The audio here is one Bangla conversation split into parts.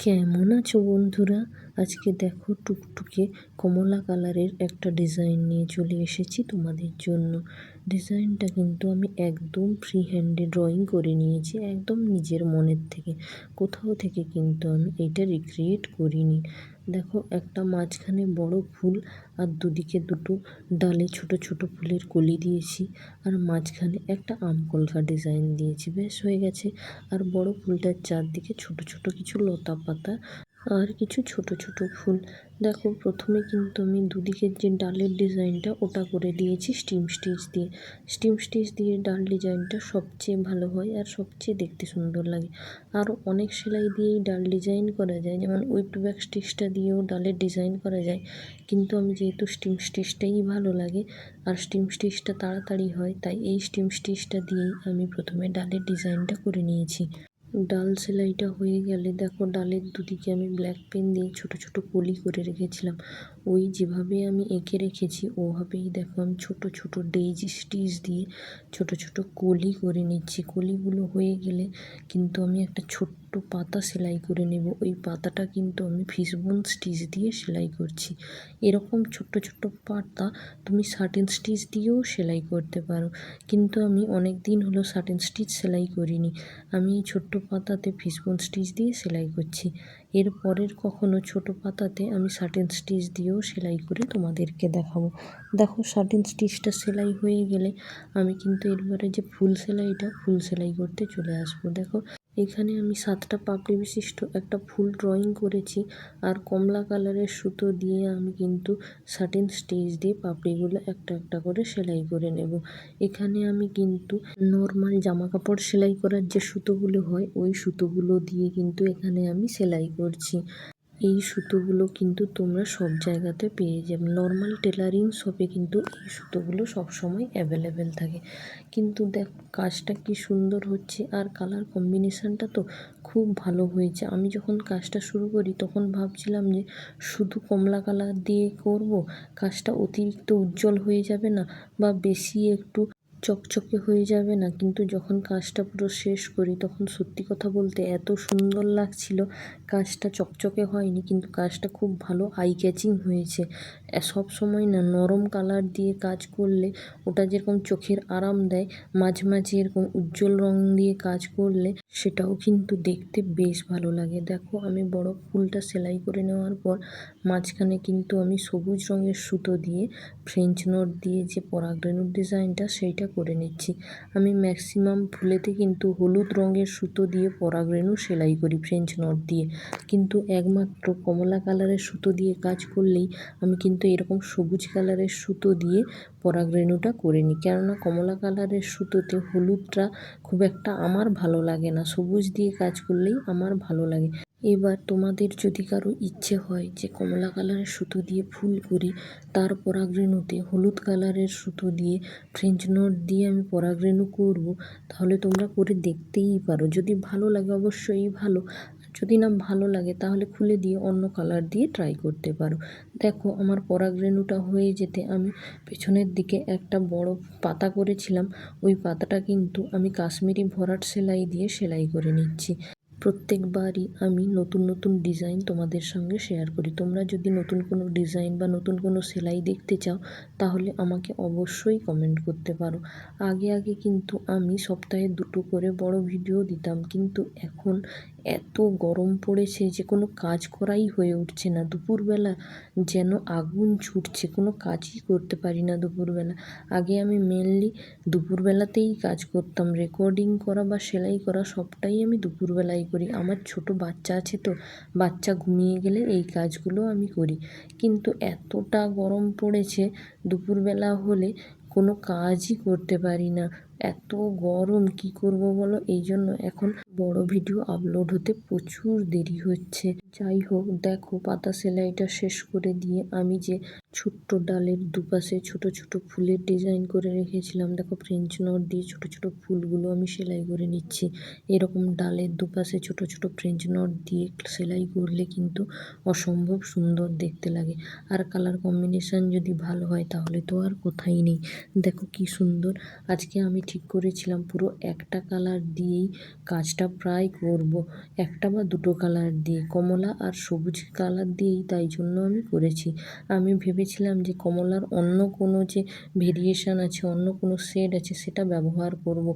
কেমন আছো বন্ধুরা? আজকে দেখো টুকটুকে কমলা কালারের একটা ডিজাইন নিয়ে চলে এসেছি তোমাদের জন্য। ডিজাইনটা কিন্তু আমি একদম ফ্রি হ্যান্ডে ড্রয়িং করে নিয়েছি, একদম নিজের মনের থেকে, কোথাও থেকে কিন্তু আমি এটা রিক্রিয়েট করিনি। দেখো একটা মাঝখানে বড় ফুল আর দুদিকে দুটো ডালে ছোট ছোট ফুলের কলি দিয়েছি, আর মাঝখানে একটা আম কলকা ডিজাইন দিয়েছি, বেশ হয়ে গেছে। আর বড় ফুলটার চারদিকে ছোট ছোট কিছু লতা পাতা আর কিছু ছোট ছোট ফুল। দেখো প্রথমে কিন্তু আমি দুদিকের যে ডালের ডিজাইনটা ওটা করে দিয়েছি স্টিম স্টিচ দিয়ে ডাল ডিজাইনটা সবচেয়ে ভালো হয় আর সবচেয়ে দেখতে সুন্দর লাগে। আরও অনেক সেলাই দিয়েই ডাল ডিজাইন করা যায়, যেমন উইপ ব্যাক স্টিচটা দিয়েও ডালের ডিজাইন করা যায়, কিন্তু আমি যেহেতু স্টিম স্টিচটাই ভালো লাগে আর স্টিম স্টিচটা তাড়াতাড়ি হয়, তাই এই স্টিম স্টিচটা দিয়েই আমি প্রথমে ডালের ডিজাইনটা করে নিয়েছি। ডাল সেলাইটা হয়ে গেলে দেখো ডালের দুদিকে আমি ব্ল্যাক পেন দিয়ে ছোট ছোট কলি করে রেখেছিলাম। ওই যেভাবে আমি এঁকে রেখেছি ওভাবেই দেখো আমি ছোট ছোট ডেইজি স্টিচ দিয়ে ছোট ছোট কলি করে নিচ্ছি। কলিগুলো হয়ে গেলে কিন্তু আমি একটা ছোট্ট পাতা সেলাই করে নেব। ওই পাতাটা কিন্তু আমি ফিশবোন স্টিচ দিয়ে সেলাই করছি। এরকম ছোট্ট ছোট্ট পাতা তুমি সাটিন স্টিচ দিয়েও সেলাই করতে পারো, কিন্তু আমি অনেক দিন হলো সাটিন স্টিচ সেলাই করিনি। আমি এই ছোট্ট পাতাতে ফিশবোন স্টিচ দিয়ে সেলাই করছি। এর পরের কখনো ছোট পাতাতে আমি সাটিন স্টিচ দিয়েও সেলাই করে তোমাদেরকে দেখাবো। দেখো সাটিন স্টিচটা সেলাই হয়ে গেলে আমি কিন্তু এরপরে যে ফুল সেলাই করতে চলে আসবো। দেখো এখানে আমি 7টা পাপড়ি বিশিষ্ট একটা ফুল ড্রয়িং করেছি, আর কমলা কালারের সুতো দিয়ে আমি কিন্তু সাটিন স্টিচ দিয়ে পাপড়িগুলো একটা একটা করে সেলাই করে নেব। এখানে আমি কিন্তু নর্মাল জামা কাপড় সেলাই করার যে সুতোগুলো হয় ওই সুতোগুলো দিয়ে কিন্তু এখানে আমি সেলাই করছি। এই সুতোগুলো কিন্তু তোমরা সব জায়গাতে পেয়ে যাবে, নর্মাল টেলারিং শপে কিন্তু এই সুতোগুলো সবসময় অ্যাভেলেবেল থাকে। কিন্তু দেখ কাজটা কি সুন্দর হচ্ছে, আর কালার কম্বিনেশানটা তো খুব ভালো হয়েছে। আমি যখন কাজটা শুরু করি তখন ভাবছিলাম যে শুধু কমলা কালার দিয়ে করব, কাজটা অতিরিক্ত উজ্জ্বল হয়ে যাবে না বা বেশি একটু চকচকে হয়ে যাবে না, কিন্তু যখন কাজটা পুরো শেষ করি তখন সত্যি কথা বলতে এত সুন্দর লাগছিল। কাজটা চকচকে হয়নি, কিন্তু কাজটা খুব ভালো আই ক্যাচিং হয়েছে। সব সময় না নরম কালার দিয়ে কাজ করলে ওটা যেরকম চোখের আরাম দেয়, মাঝে মাঝে এরকম উজ্জ্বল রং দিয়ে কাজ করলে সেটাও কিন্তু দেখতে বেশ ভালো লাগে। দেখো আমি বড় ফুলটা সেলাই করে নেওয়ার পর মাঝখানে কিন্তু আমি সবুজ রঙের সুতো দিয়ে ফ্রেঞ্চ নট দিয়ে যে পরাগরেণুর ডিজাইনটা সেইটা করে নিচ্ছি। আমি ম্যাক্সিমাম ফুলেতে কিন্তু হলুদ রঙের সুতো দিয়ে পরাগরেণু সেলাই করি ফ্রেঞ্চ নট দিয়ে, কিন্তু একমাত্র কমলা কালারের সুতো দিয়ে কাজ করলেই আমি কিন্তু এরকম সবুজ কালারের সুতো দিয়ে পরাগরেণুটা করে নিই। কেননা কমলা কালারের সুতোতে হলুদটা খুব একটা আমার ভালো লাগে না, সবুজ দিয়ে কাজ করলেই আমার ভালো লাগে। এবার তোমাদের যদি কারো ইচ্ছে হয় যে কমলা কালারের সুতো দিয়ে ফুল করি, তার পরাগরেণুতে হলুদ কালারের সুতো দিয়ে ফ্রেঞ্চ নট দিয়ে আমি পরাগরেণু করব, তাহলে তোমরা করে দেখতেই পারো। যদি ভালো লাগে অবশ্যই ভালো, যদি না ভালো লাগে তাহলে খুলে দিয়ে অন্য কালার দিয়ে ট্রাই করতে পারো। দেখো আমার পরাগরেণুটা হয়ে যেতে আমি পেছনের দিকে একটা বড় পাতা করেছিলাম, ওই পাতাটা কিন্তু আমি কাশ্মীরি ভরাট সেলাই দিয়ে সেলাই করে নিচ্ছি। প্রত্যেকবারই আমি নতুন নতুন ডিজাইন তোমাদের সঙ্গে শেয়ার করি। তোমরা যদি নতুন কোনো ডিজাইন বা নতুন কোনো সেলাই দেখতে চাও তাহলে আমাকে অবশ্যই কমেন্ট করতে পারো। আগে কিন্তু আমি সপ্তাহে 2টো করে বড় ভিডিও দিতাম, কিন্তু এখন এত গরম পড়েছে যে কোনো কাজ করাই হয়ে উঠছে না। দুপুরবেলা যেন আগুন ছুটছে, কোনো কাজই করতে পারি না দুপুরবেলা। আগে আমি মেনলি দুপুরবেলাতেই কাজ করতাম, রেকর্ডিং করা বা সেলাই করা সবটাই আমি দুপুরবেলায় করি। আমার ছোট বাচ্চা আছে তো, বাচ্চা ঘুমিয়ে গেলে এই কাজগুলো আমি করি। কিন্তু এতটা গরম পড়েছে দুপুরবেলা হলে কোনো কাজই করতে পারি না, এত গরম কি করব বলো। এই জন্য এখন বড় ভিডিও আপলোড হতে প্রচুর দেরি হচ্ছে। যাই হোক দেখো পাতা সেলাইটা শেষ করে দিয়ে আমি যে ছোট্ট ডালের দুপাশে ছোট ছোট ফুলের ডিজাইন করে রেখেছিলাম, দেখো ফ্রেঞ্চ নট দিয়ে ছোট ছোট ফুলগুলো আমি সেলাই করে নিচ্ছি। এরকম ডালের দুপাশে ছোট ছোট ফ্রেঞ্চ নট দিয়ে সেলাই করলে কিন্তু অসম্ভব সুন্দর দেখতে লাগে, আর কালার কম্বিনেশান যদি ভালো হয় তাহলে তো আর কথাই নেই। দেখো কি সুন্দর। আজকে আমি ঠিক করেছিলাম পুরো একটা কালার দিয়েই কাজটা প্রায় করব, একটা বা দুটো কালার দিয়ে, কমলা আর সবুজ কালার দিয়েই, তাই জন্য আমি করেছি। আমি ভেবেছিলাম যে কমলার অন্য কোনো যে ভেরিয়েশন আছে, অন্য কোনো শেড আছে সেটা ব্যবহার করব।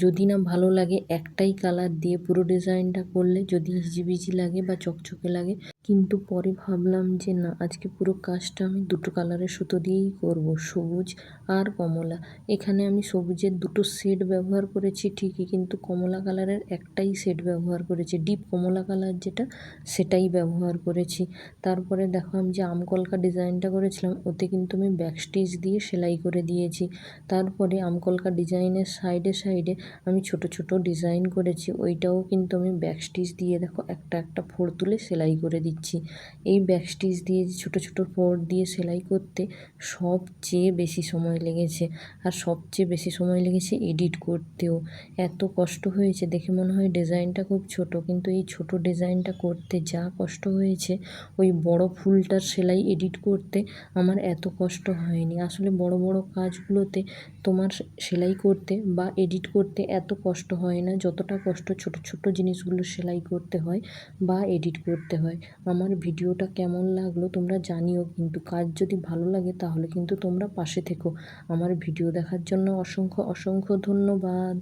যদি না ভালো লাগে একটাই কালার দিয়ে পুরো ডিজাইনটা করলে, যদি হিজিবিজি লাগে বা চকচকে লাগে, কিন্তু পরে ভাবলাম যে না, আজকে পুরো কাজটা আমি দুটো কালারের সুতো দিয়েই করব, সবুজ আর কমলা। এখানে আমি সবুজের দুটো শেড ব্যবহার করেছি ঠিকই, কিন্তু কমলা কালারের একটাই শেড ব্যবহার করেছি, ডিপ কমলা কালার যেটা সেটাই ব্যবহার করেছি। তারপরে দেখো আমি যে আমকলকা ডিজাইনটা করেছিলাম ওতে কিন্তু আমি ব্যাক স্টিচ দিয়ে সেলাই করে দিয়েছি। তারপরে আমকলকা ডিজাইনের সাইডে সাইডে আমি ছোট ছোট ডিজাইন করেছি, ওইটাও কিন্তু আমি ব্যাক স্টিচ দিয়ে দেখো একটা একটা ফোড় তুলে সেলাই করে দিচ্ছি। এই ব্যাক স্টিচ দিয়ে ছোট ছোট ফোড় দিয়ে সেলাই করতে সবচেয়ে বেশি সময় লেগেছে, আর সবচেয়ে বেশি সময় লেগেছে এডিট করতেও। এত কষ্ট হয়েছে, দেখে মনে হয় ডিজাইনটা খুব ছোট, কিন্তু এই ছোট ডিজাইনটা করতে যা কষ্ট হয়েছে, ওই বড় ফুলটার সেলাই এডিট করতে আমার এত কষ্ট হয়নি। আসলে বড় বড় কাজগুলোতে তোমার সেলাই করতে বা এডিট করতে এত কষ্ট হয় না, যতটা কষ্ট ছোট ছোট জিনিসগুলো সেলাই করতে হয় বা এডিট করতে হয়। আমার ভিডিওটা কেমন লাগলো তোমরা জানিও, কিন্তু কাজ যদি ভালো লাগে তাহলে কিন্তু তোমরা পাশে থেকো। আমার ভিডিও দেখার জন্য অসংখ্য অসংখ্য ধন্যবাদ।